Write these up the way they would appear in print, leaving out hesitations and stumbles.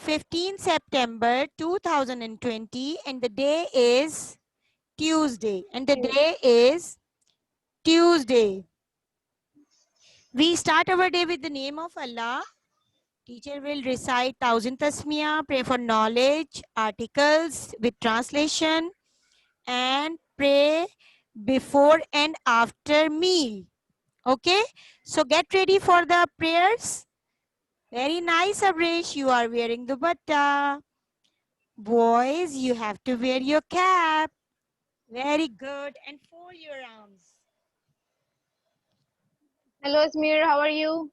15 September 2020 and the day is Tuesday. We start our day with the name of Allah. Teacher will recite 1000 tasmiyah, pray for knowledge, articles with translation, and pray before and after meal. Okay, so get ready for the prayers. Very nice, Abrish. You are wearing the dupatta. Boys, you have to wear your cap. Very good. And fold your arms. Hello, Asmir. How are you?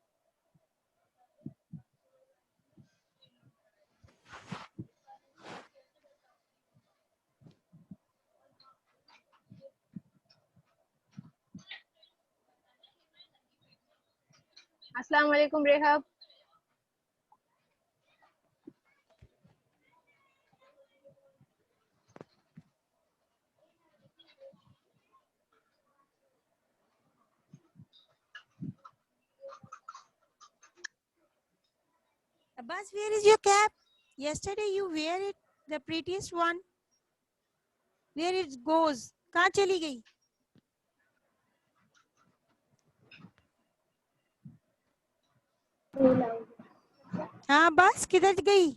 Assalamu alaikum, Rehab. Abbas, where is your cap? Yesterday you wear it, the prettiest one. Where it goes? कहाँ चली गई? हाँ बस किधर गई?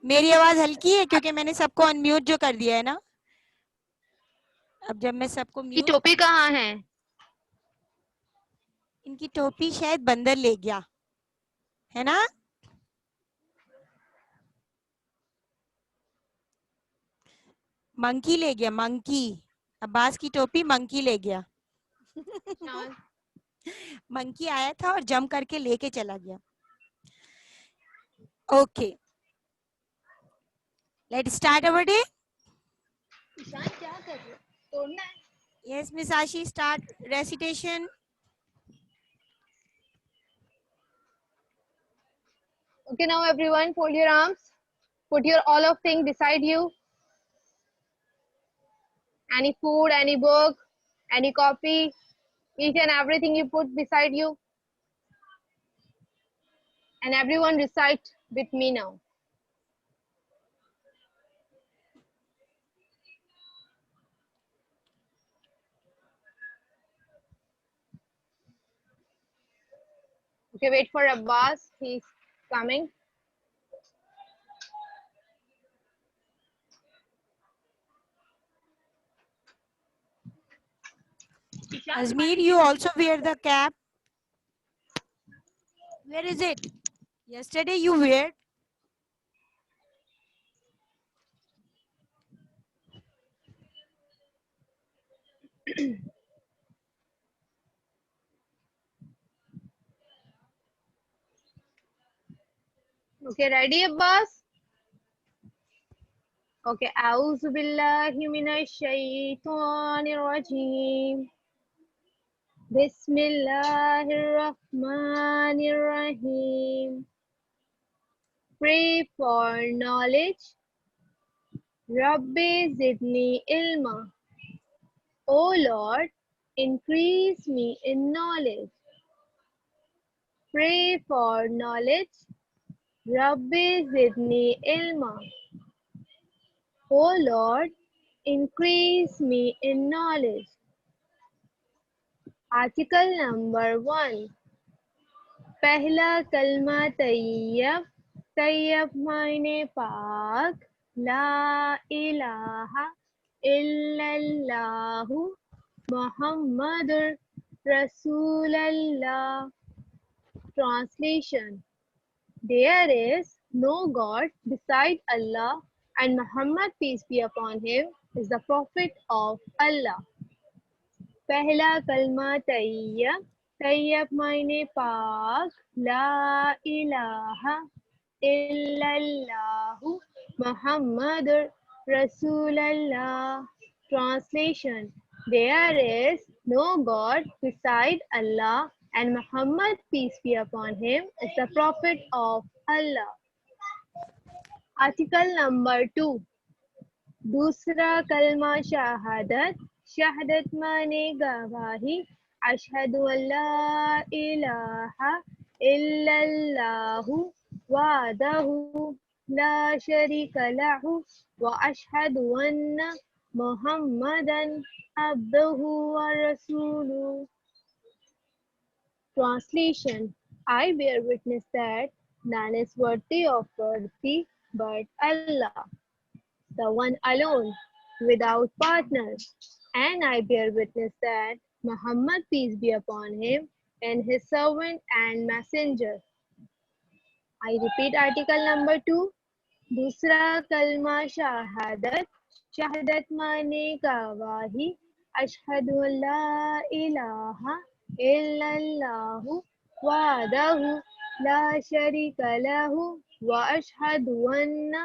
मेरी आवाज हल्की है क्योंकि मैंने सबको अनम्यूट जो कर दिया है ना. अब जब मैं सबको की म्यूट. टोपी कहाँ है? इनकी टोपी शायद बंदर ले गया है ना. मंकी ले गया. मंकी. अब्बास की टोपी मंकी ले गया. मंकी आया था और जंप करके लेके चला गया. Okay, let's start our day. Ishan क्या कर रहे हो? तोड़ना है? Yes, Miss Ashi, start recitation. Okay, now everyone, fold your arms. Put your all of things beside you. Any food, any book, any copy, each and everything you put beside you. And everyone recite with me now. Okay, wait for Abbas. He's coming. Azmeer, you also wear the cap. Where is it? Yesterday you wear. Okay, ready, Abbas? Okay, A'udhu billahi minash shaitanir rajim. Bismillahirrahmanirrahim. Pray for knowledge. Rabbi zidni ilma. O Lord, increase me in knowledge. Pray for knowledge. Rabbi zidni ilma. O Lord, increase me in knowledge. Article number 1. पहला कलमा तैयब. तैयब मायने पाक. ला इलाहा इल्लल्लाहु मुहम्मदुर रसूलल्लाह. Translation. There is no God beside Allah, and Muhammad, peace be upon him, is the prophet of Allah. पहला कलमा तैयब. तैयब मायने पाक. ला इलाहा इल्लल्लाहु मुहम्मदुर रसूलल्लाह. Translation. There is no God beside Allah, and Muhammad, peace be upon him, is the prophet of Allah. Article number 2. दूसरा कलमा शहादत, शहादत माने गवाही, अशहदु अल्ला इलाहा इल्लल्लाहु वहदहु ला शरीका लहु व अशहदु अन्ना मुहम्मदन अब्दुहु व रसूलुहु. Translation: I bear witness that none is worthy of worthy but Allah, the one alone, without partners. And I bear witness that Muhammad, peace be upon him, and his servant and messenger. I repeat article number 2. दूसरा कलमा शहादत, शहादत माने गवाही, अशहदु अल्ला इलाहा इल्लल्लाहु वहदहु ला शरीका लहु व अशहदु अन्ना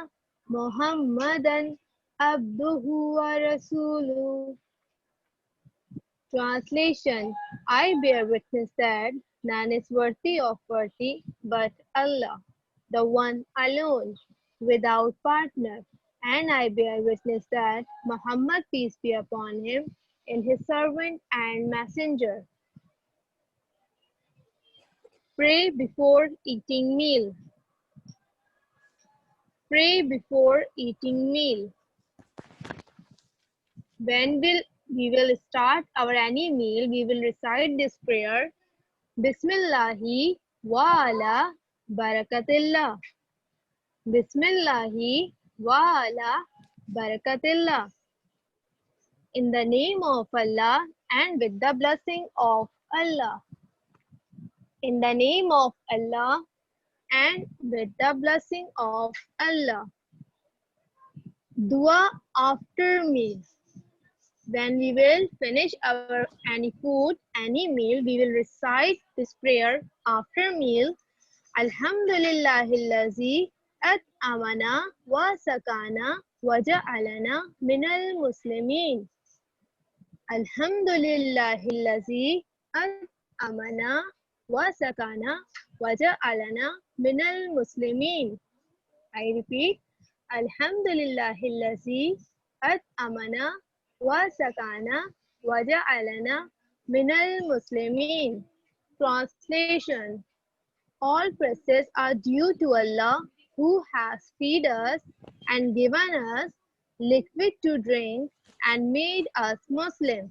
Muhammadan अब्दुहु व रसूलुहु. Translation: I bear witness that none is worthy of worthy but Allah, the one alone, without partner, and I bear witness that Muhammad, peace be upon him, is his servant and messenger. Pray before eating meal. Pray before eating meal. When we will start our any meal, we will recite this prayer. Bismillahi wa ala barakatillah. Bismillahi wa ala barakatillah. In the name of Allah and with the blessing of Allah. In the name of Allah and with the blessing of Allah. Dua after meal. When we will finish our any food, any meal, we will recite this prayer after meal. Alhamdulillahillazi at'amana wa sakana wa ja'alana minal muslimin. Alhamdulillahillazi at'amana wa sakana wa ja'alana minal muslimin. I repeat. Alhamdulillahillazi at'amana wa sakana wa ja'alana minal muslimin. Translation: all praises are due to Allah who has fed us and given us liquid to drink and made us Muslims.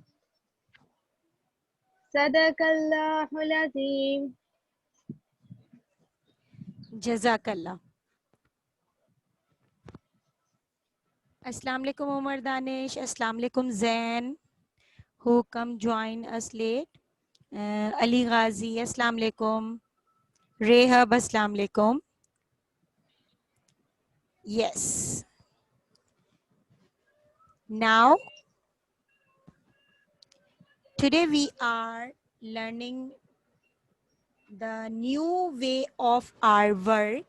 Sadaqallahul Azim. Jazakallah. Assalamu alaikum Umar Danish. Assalamu alaikum Zain, who come join us late. Ali Ghazi, Assalamu alaikum. Rehab, Assalamu alaikum. Yes. Now, today we are learning the new way of our work.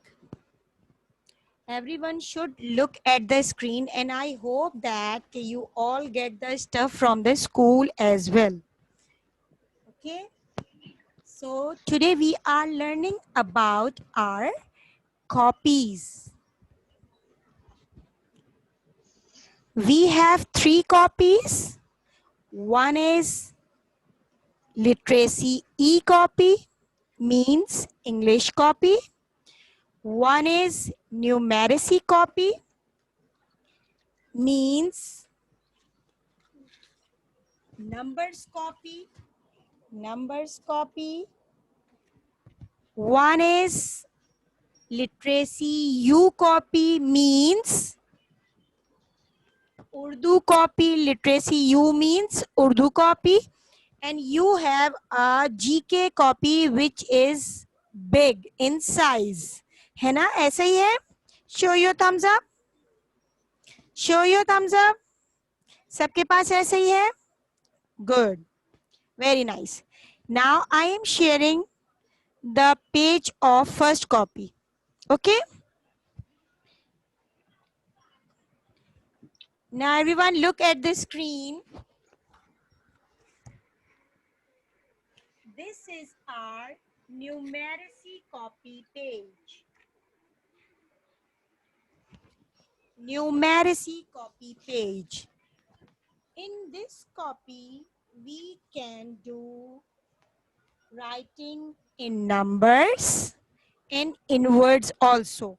Everyone should look at the screen, and I hope that you all get the stuff from the school as well. Okay. So today we are learning about our copies. We have 3 copies. One is literacy e-copy, means English copy. One is numeracy copy, means numbers copy. Numbers copy. One is literacy U copy, means Urdu copy. Literacy U means Urdu copy. And you have a GK copy which is big in size. है ना? ऐसा ही है? Show your thumbs up. Show your thumbs up. सबके पास ऐसा ही है? Good. Very nice. Now I am sharing the page of first copy. Okay? Now everyone look at the screen. This is our numeracy copy page. numeracy copy page. In this copy, we can do writing in numbers and in words also.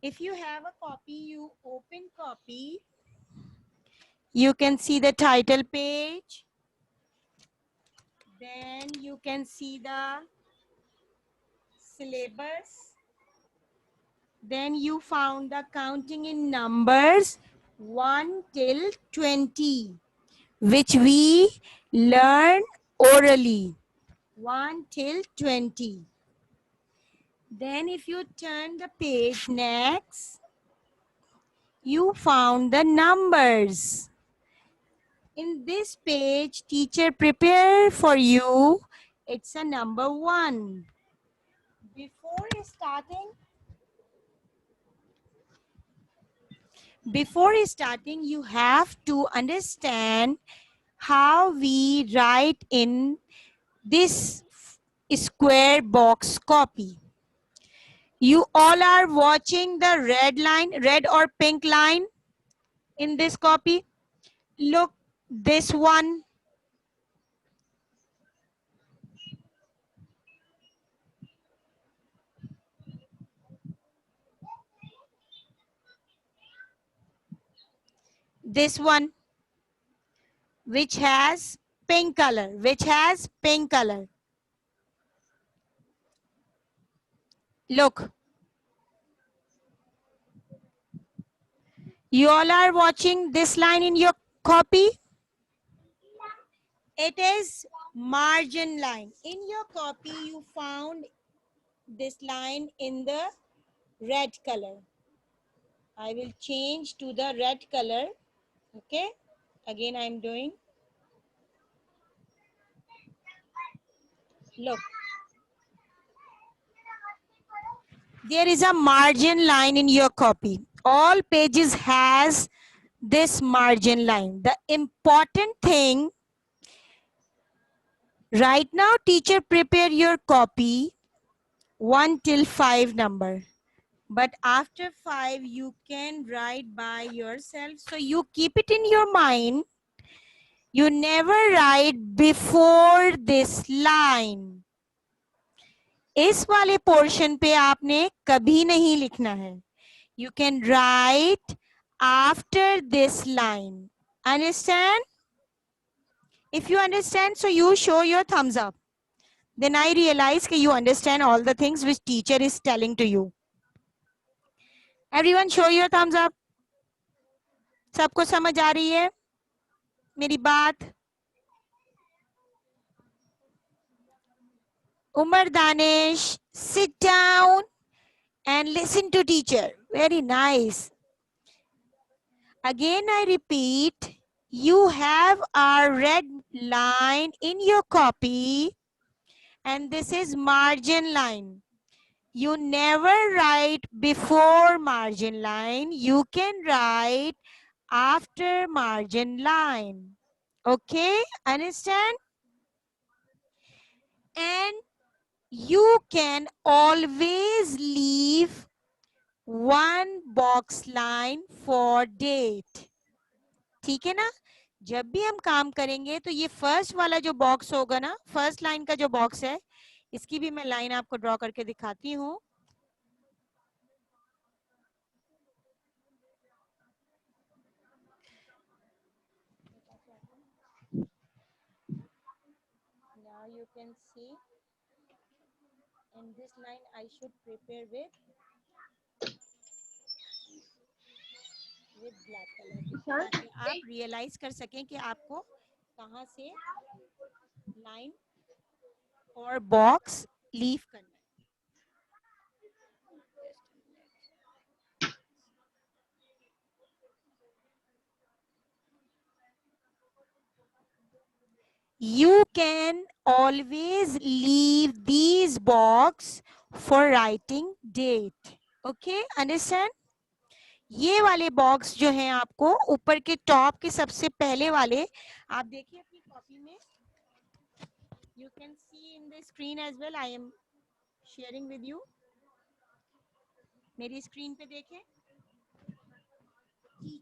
If you have a copy, you open copy, you can see the title page, then you can see the syllabus, then you found the counting in numbers 1 till 20, which we learn orally, 1 till 20. Then if you turn the page next, you found the numbers. In this page, teacher prepare for you. It's a number 1. Before starting, you have to understand how we write in this square box copy. You all are watching the red line, red or pink line in this copy. Look, this one. This one, which has pink color, Look, you all are watching this line in your copy. It is margin line. In your copy, you found this line in the red color. I will change to the red color. Okay. Again, I'm doing. Look. There is a margin line in your copy. All pages has this margin line. The important thing, right now, teacher prepare your copy 1 till 5 number. But after 5, you can write by yourself. So you keep it in your mind. You never write before this line. इस वाले portion पे आपने कभी नहीं लिखना है. You can write after this line. Understand? If you understand, so you show your thumbs up. Then I realize that you understand all the things which teacher is telling to you. Everyone show your thumbs up. सबको समझ आ रही है मेरी बात? Umar Danish, sit down and listen to teacher. Very nice. Again, I repeat, you have a red line in your copy and this is margin line. You never write before margin line. You can write after margin line. Okay, understand? And you can always leave one box line for date. ठीक है ना? जब भी हम काम करेंगे तो ये फर्स्ट वाला जो बॉक्स होगा ना, फर्स्ट लाइन का जो बॉक्स है, इसकी भी मैं लाइन आपको ड्रॉ करके दिखाती हूँ. Now you can see in this line I should prepare with black color ताकि आप रियलाइज कर सकें कि आपको कहाँ से लाइन और बॉक्स लीव करना है. You can always leave these box for writing date. Okay, understand? ये वाले बॉक्स जो हैं आपको ऊपर के टॉप के सबसे पहले वाले आप देखिए अपनी कॉपी में. You can see in the screen as well. I am sharing with you. मेरी स्क्रीन पे देखें.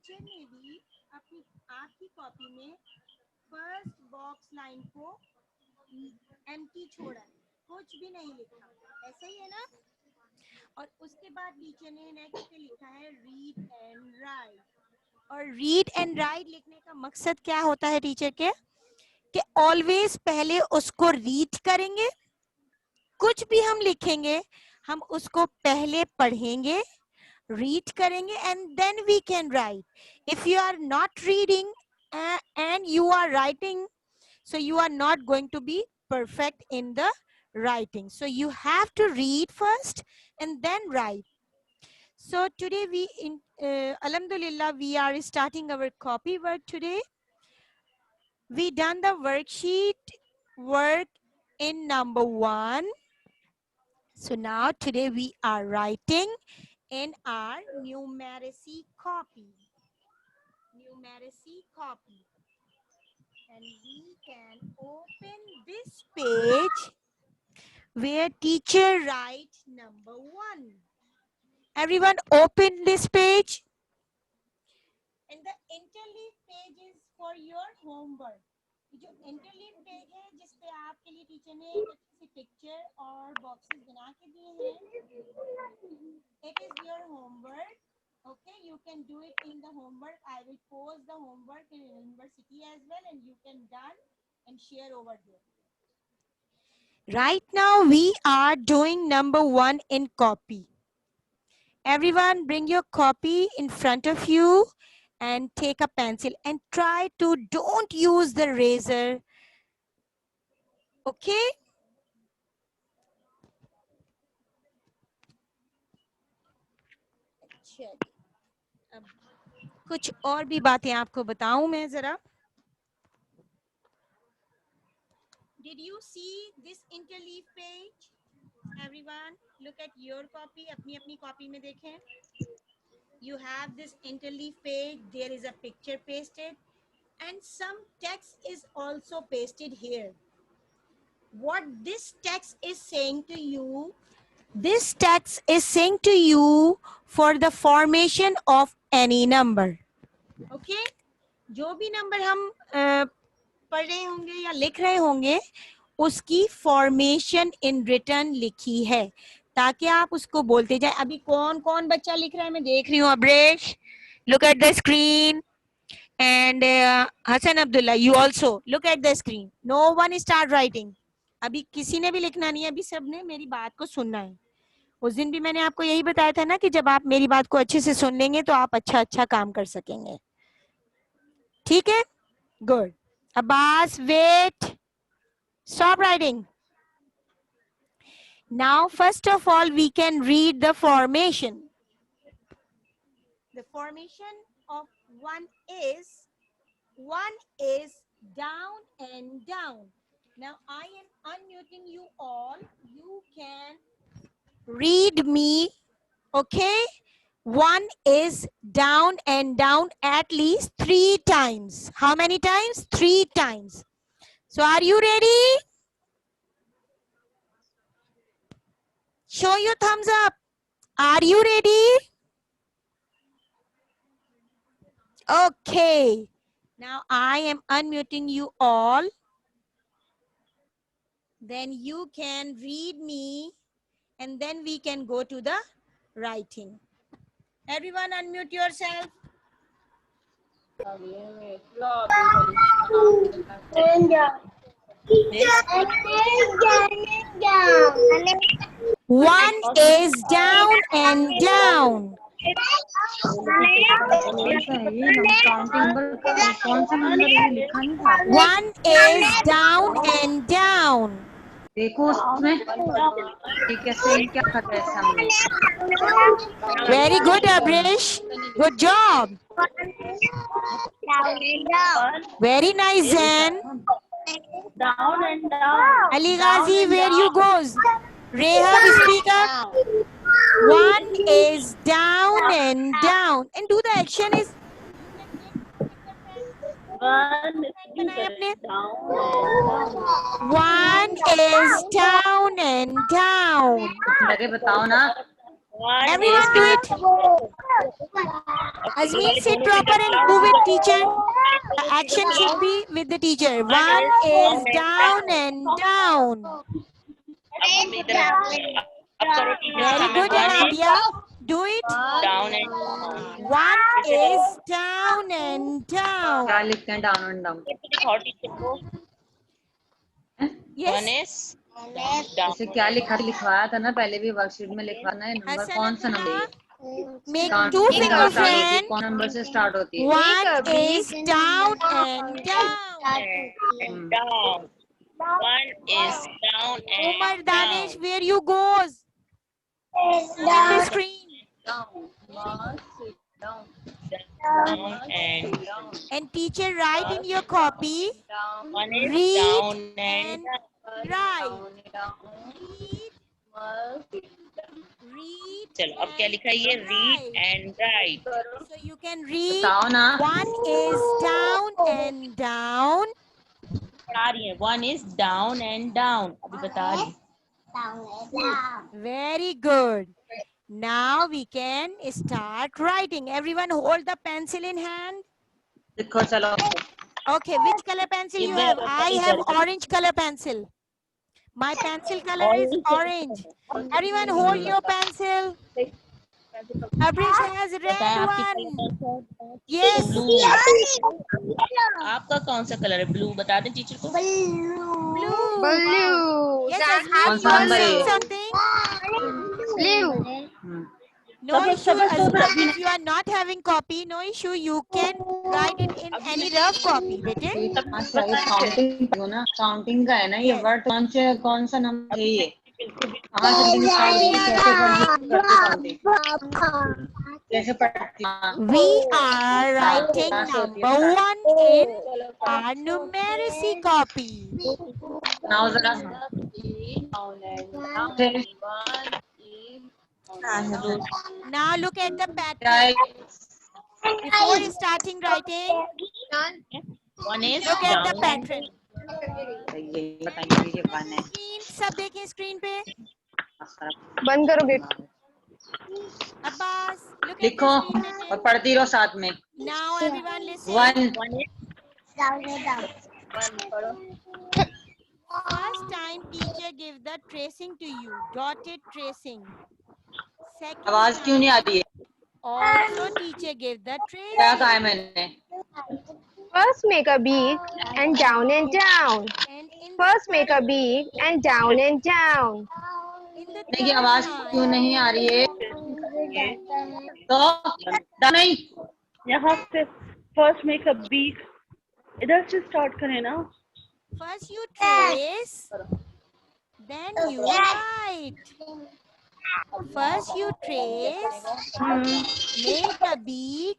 टीचर ने भी अपनी आपकी कॉपी में फर्स्ट बॉक्स लाइन को एम्प्टी छोड़ा है, कुछ भी नहीं लिखा, ऐसा ही है ना। और उसके बाद टीचर ने नेक्स्ट पे लिखा है रीड एंड राइट। और रीड एंड राइट लिखने का मकसद क्या होता है टीचर के, कि ऑलवेज पहले उसको रीड करेंगे, कुछ भी हम लिखेंगे हम उसको पहले पढ़ेंगे, read करेंगे, and then we can write. If you are not reading and you are writing, so you are not going to be perfect in the writing. So you have to read first and then write. So today Alhamdulillah, we are starting our copy work today. We done the worksheet work in number 1. So now today we are writing in our numeracy copy. Numeracy copy. And we can open this page where teacher write number 1. Everyone open this page. And the interleave page is for your homework. जो interleave page है जिस पे आपके लिए teacher ने अच्छी picture और boxes बना के दिए हैं, it is your homework. Okay, you can do it in the homework. I will post the homework in university as well, and you can done and share over there. Right now we are doing number 1 in copy. Everyone bring your copy in front of you and take a pencil and try to don't use the razor. Okay? अब कुछ और भी बातें आपको बताऊं मैं जरा. Did you see this interleave page? Everyone, look at your copy. अपनी copy में देखें. You have this interleave page. There is a picture pasted, and some text is also pasted here. What this text is saying to you? This text is saying to you for the formation of any number. Okay? जो भी number हम पढ़ रहे होंगे या लिख रहे होंगे उसकी फॉर्मेशन इन रिटर्न लिखी है ताकि आप उसको बोलते जाए. अभी कौन कौन बच्चा लिख रहा है मैं देख रही हूँ. Abresh, look at the screen, and Hassan Abdullah, you also look at the screen. No one start writing. अभी किसी ने भी लिखना नहीं है, अभी सबने मेरी बात को सुनना है. उस दिन भी मैंने आपको यही बताया था ना कि जब आप मेरी बात को अच्छे से सुन लेंगे तो आप अच्छा काम कर सकेंगे. ठीक है, good. Abbas, wait. Stop writing. Now, first of all, we can read the formation. The formation of one is down and down. Now, I am unmuting you all. You can read me, okay? One is down and down at least 3 times. How many times? 3 times. So are you ready? Show your thumbs up. Are you ready? Okay. Now I am unmuting you all. Then you can read me and then we can go to the writing. Everyone unmute yourself. One is down and down. One is down and down. Very good, Abrish. Good job. Very nice, Zen. Down and down. Ali Ghazi, where you goes? Rehab, speak up. One is down and down. And do the action is. One is down and down. One is down and down. One One Everyone is do it. Okay, Azmeen, ये sit दोनों proper teacher and class move में it, बैठो, teacher. दोनों The teacher action should class. be with the teacher. One One is is down and down. अब हम इधर अब करो टीचर के Very सामने. good, One is Anabia. Do it. down and down. One फिर से is करो. down and क्या down. लिखते हैं डाउन एंड डाउन? फिर से दिखाओ टीचर को. One Yes. is down. जैसे क्या लिखा लिखवाया था ना पहले भी वर्कशीट में लिखवाना है नंबर Hassan कौन सा नंबर है? Abdullah, make कौन two से नंबर fingers, स्टार्ट होती है? friend. कौन नंबर से स्टार्ट होती है? One a big is down and down. And down. One is down Umar and Danish, down. where you goes? Look at the screen. Down and down. And teacher write in your copy. One is Read down and and down. write. Read चलो अब क्या लिखा है ये? Read and write. So you can read. बताओ ना. One is down and down. बता रही है. One is down and down. अभी बता रही. Very good. Now we can start writing. Everyone hold the pencil in hand. लिखो चलो. Okay, which color pencil you have? I have orange color pencil. My pencil color is orange. Everyone hold your pencil. Abrish has red one. Yes. आपका कौन सा colour है? Blue बता दें teacher को. Blue. blue. Yes, That Azmeen, कौन you सा are number है saying ये? something? blue. No issue, Azmeen. If you are not having copy, no issue. You can write it in any rough copy, बेटे. Counting को ना, counting का है ना ये Yes. वर्ड. कौन सा नंबर है ये? कहाँ से लिखनी स्टार्ट हुई? कैसे काउंटिंग? कैसे पढ़ती? We are writing number 1 in our numeracy copy. Now जरा Now look at the क्या pattern. है? Before starting writing, One is look at the down. pattern. ये बताइए ये वन है. Screen, सब देखें screen पे. बंद करो गेट. Abbas, look at लिखो the screen. और बेटे. पढ़ती रहो साथ में. Now everyone listen. One. One is First time teacher give the tracing to you, dotted tracing. Second आवाज क्यों नहीं आ रही है? also teacher give the क्या tracing. कहा है मैंने? First make a beak and down and down. And in First make a beak and down and down. the नहीं, ये third आवाज line, क्यों नहीं आ रही है? तो नहीं. यहाँ से फर्स्ट मेक अ बीक इधर से स्टार्ट करें ना. first you trace, then you write. First you trace, make a beak,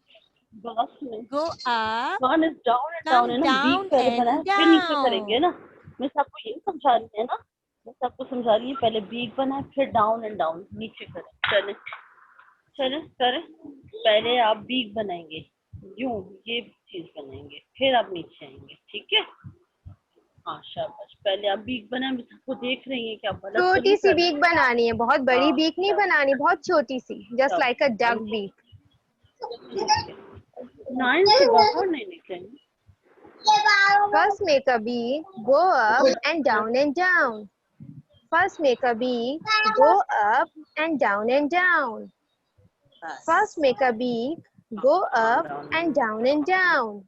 boss में go up, one is down and come down है ना. down बीक पहले and बनाए फिर नीचे down. करेंगे ना. मैं सबको ये समझा रही है ना. मैं सबको समझा रही हूँ पहले बीक बनाए फिर डाउन एंड डाउन नीचे करें. चले चले करें. पहले आप बीक बनाएंगे यूं ये चीज बनाएंगे फिर आप नीचे आएंगे. ठीक है. हाँ शाबाश. पहले आप बीक बनाए. मैं सबको देख रही है कि आप गलत तो छोटी नहीं सी कर रहे. बीक बनानी है, बहुत बड़ी बीक नहीं बनानी, बहुत छोटी सी, just like a duck beak. 9 से बाहर नहीं निकलेंगे. First make a beak, go up and down and down. First make a beak, go up and down and down. First make a beak, go up and down and down.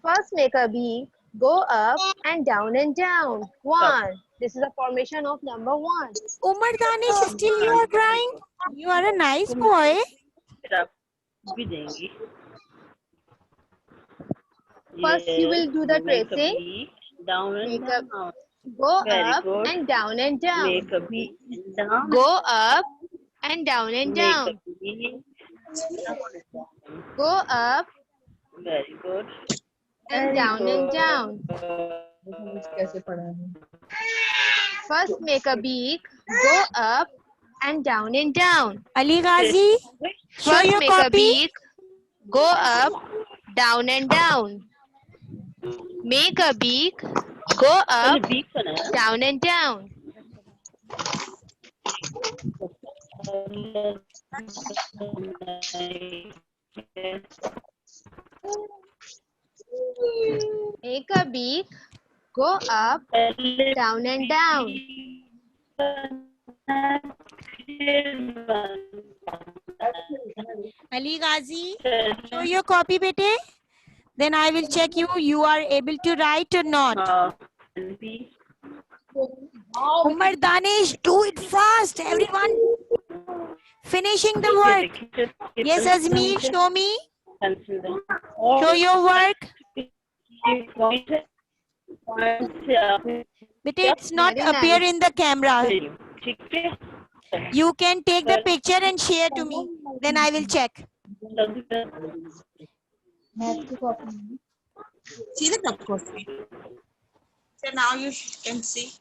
First make a beak, go up and down and down. 1. This is a formation of number 1. Umar Danish, still you are crying? You are a nice boy. फिर आप भी देंगी. First you will do the tracing. Down and Make a- down. Go Very up good. and down and down. Make a beat and down. Go up and down and Make down. a beat. Go up Very good. and Very down and good. down. कैसे पढ़ा है? First make a beak, go up and down and down. Ali Ghazi, show First your make a copy. beak, go up, down and down. Make a beak, go पहले up, beat बनाया. down and down. Make a beak, go up, down and down. Ali Ghazi, show your copy, bete. Then I will check you are able to write or not. Umar Danish, do it fast, everyone. Finishing the work. Yes, Azmi, show me. Show your work. But it's not Very appear nice. in the camera. You can take the picture and share to me. Then I will check. See the cup coffee. So now you can see.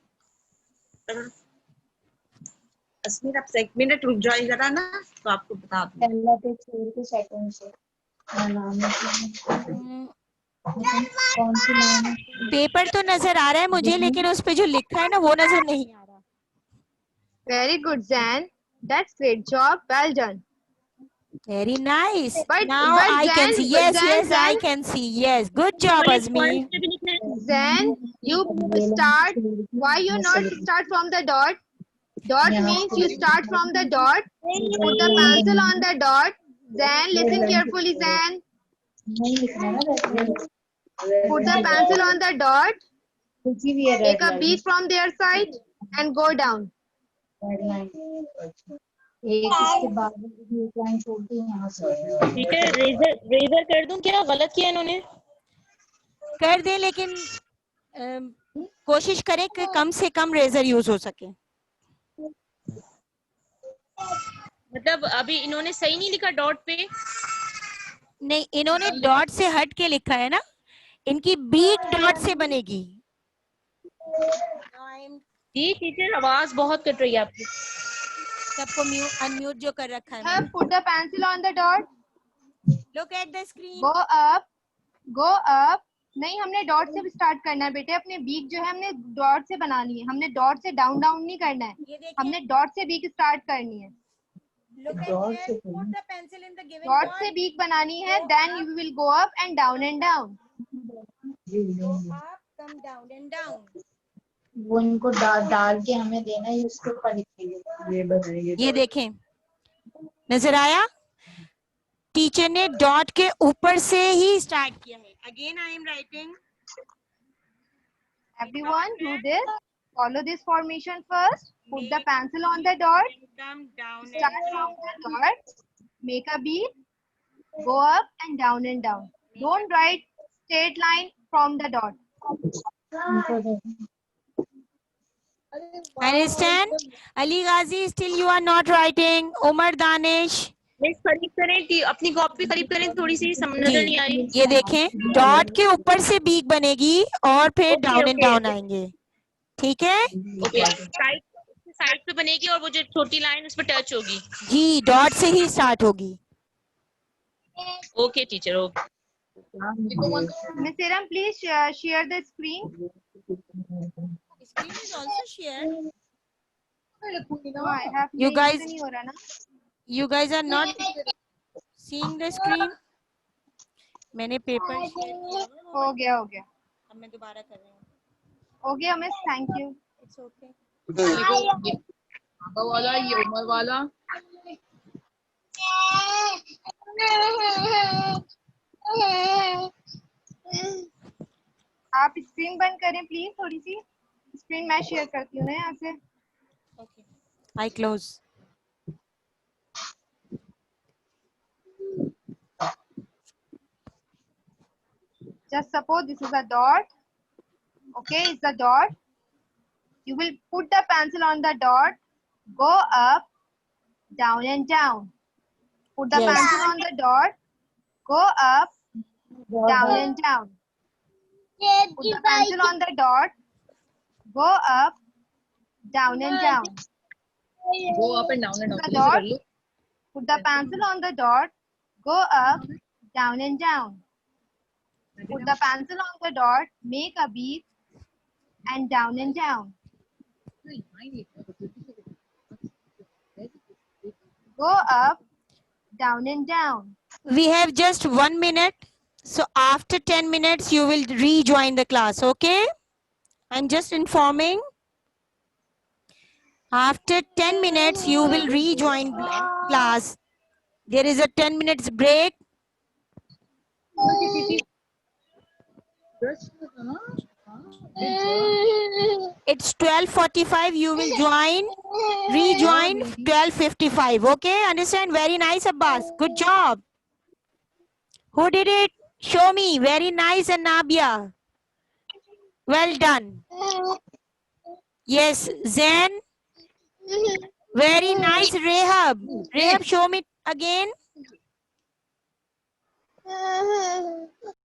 अस्मीर आप 1 minute रुक जाइए जरा ना तो आपको बता दूँ पहला पे छोड़ के सेकंड से नाम कौन सी लाइन है? पेपर तो नजर आ रहा है मुझे, लेकिन उस पे जो लिखा है ना वो नजर नहीं आ रहा. Very good, Zan. That's great job. Well done. Very nice. But- Now but I can Zan- see. but Yes, Zan- yes, I Zan- can see. Yes, good job, Azmi. Then you start. Why you not start from the dot? Dot means you start from the dot. Put the pencil on the dot. Then listen carefully, Zan. नहीं लिखना है ना वैसे Put the pencil on the dot. कुछ भी है Take red a beat from their side and go down. Line एक इसके बाद एक लाइन छोड़ के यहाँ से ठीक है, रेजर कर दूं क्या? गलत किया इन्होंने. कर दे, लेकिन कोशिश करें कि कम से कम रेजर यूज हो सके. मतलब अभी इन्होंने सही नहीं लिखा डॉट पे. नहीं, इन्होंने डॉट से हट के लिखा है ना. इनकी बीट डॉट से बनेगी. जी टीचर, आवाज बहुत कट रही है आपकी. सबको अनम्यूट जो कर रखा है. Have put the pencil on the dot. Look at the screen. Go up. Go up. नहीं, हमने डॉट से स्टार्ट करना है बेटे. अपने बीक जो है हमने डॉट से बनानी है. हमने डॉट से डाउन डाउन नहीं करना है. ये देखिए. हमने डॉट से बीक स्टार्ट करनी है. Look at Dot here. से Put the pencil in the given dot dot. से बीक बनानी है. Then you will go up and down and down. Go up, come down and down. वो इनको डाल के हमें देना है उसके ऊपर लिखेंगे ये बनाइए ये देखें, नजर आया. टीचर ने डॉट के ऊपर से ही स्टार्ट किया है. Again I am writing. Everyone do this. Follow this formation first. Put the pencil on the dot. Come down and Start from the dot. Make a beat. Go up and down and down. Don't write straight line from the dot. understand. Ali Ghazi, still you are not writing. Umar Danish. करीब करें, अपनी copy करीब करें, थोड़ी सी समझ नजर नहीं आ रही. ये देखें, डॉट के ऊपर से बीक बनेगी और फिर डाउन एंड डाउन आएंगे. ठीक है ओके, साइड पे बनेगी और वो जो छोटी लाइन उस पर टच होगी. जी, डॉट से ही स्टार्ट होगी. Okay teacher, okay. Miss Iram, please share the screen. Screen is also shared. No, I have. You guys- नहीं हो रहा ना. You guys are not seeing the screen. मैंने पेपर शेयर किया. हो गया हो गया. अब मैं दोबारा कर रही हूँ. हो गया miss. Thank you. It's okay. वाला ये उमर वाला आप स्क्रीन बंद करें प्लीज. थोड़ी सी स्क्रीन मैं शेयर करती हूँ ना यहाँ से. Okay. I close. Just suppose this is a dot. Okay, it's a dot. You will put the pencil on the dot. Go up, down and down. Put the Yes. pencil on the dot. Go up, down and down. Put the pencil on the dot. Go up, down and down. go up and down and down. The ऐसे dot. कर लो. Put the pencil on the dot. Go up, down and down. Put the pencil on the dot. Make a beat and down and down. Go up, down and down. We have just 1 minute. So after 10 minutes, you will rejoin the class, okay? I'm just informing. After 10 minutes, you will rejoin class. There is a 10 minutes break. It's 12:45. You will rejoin 12:55. Okay, understand? Very nice, Abbas. Good job. Who did it? Show me. Very nice, Anabia. Well done. Yes, Zen. Very nice, Rehab. Rehab, show me again.